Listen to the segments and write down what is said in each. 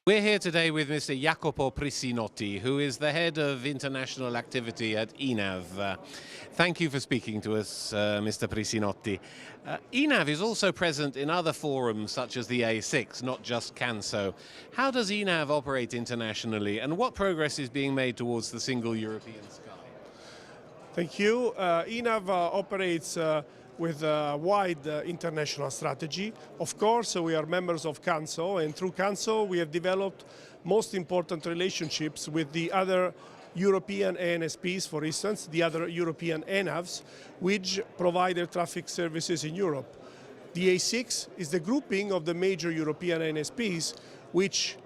We're here today with Mr. Iacopo Prissinotti, who is the head of international activity at ENAV. Thank you for speaking to us, Mr. Prissinotti. ENAV is also present in other forums such as the A6, not just CANSO. How does ENAV operate internationally, and what progress is being made towards the single European sky? Thank you. ENAV operates with a wide international strategy. Of course, we are members of CANSO, and through CANSO we have developed most important relationships with the other European ANSPs, for instance, the other European ENAVs, which provide air traffic services in Europe. The A6 is the grouping of the major European ANSPs, which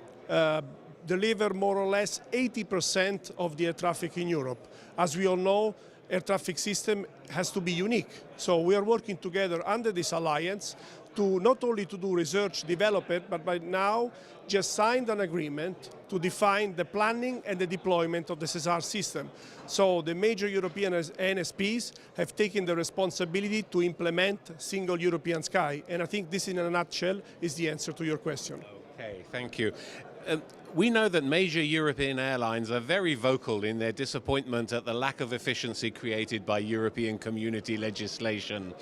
deliver more or less 80% of the air traffic in Europe. As we all know, air traffic system has to be unique. So we are working together under this alliance to not only to do research, develop it, but by now just signed an agreement to define the planning and the deployment of the SESAR system. So the major European ANSPs have taken the responsibility to implement single European sky. And I think this in a nutshell is the answer to your question. Okay, thank you. We know that major European airlines are very vocal in their disappointment at the lack of efficiency created by European community legislation.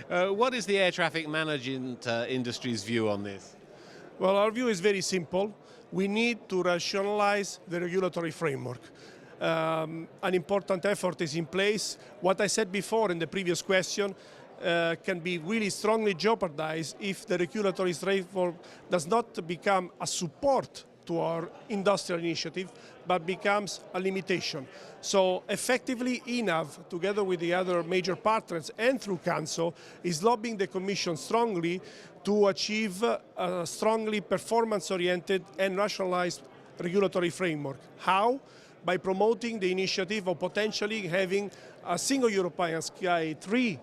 What is the air traffic management industry's view on this? Well, our view is very simple. We need to rationalize the regulatory framework. An important effort is in place. What I said before in the previous question can be really strongly jeopardized if the regulatory framework does not become a support to our industrial initiative, but becomes a limitation. So effectively, ENAV, together with the other major partners and through CANSO, is lobbying the Commission strongly to achieve a strongly performance-oriented and rationalized regulatory framework. How? By promoting the initiative of potentially having a single European Sky 3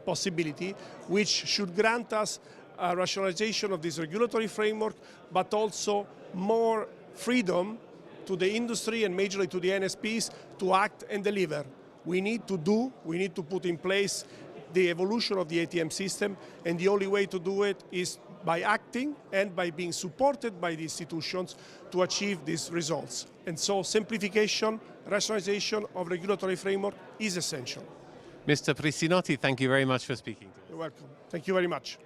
possibility, which should grant us a rationalization of this regulatory framework, but also more freedom to the industry and majorly to the NSPs to act and deliver. We need to put in place the evolution of the ATM system, and the only way to do it is by acting and by being supported by the institutions to achieve these results. And so simplification, rationalization of regulatory framework is essential. Mr. Prissinotti, thank you very much for speaking to us. You're welcome. Thank you very much.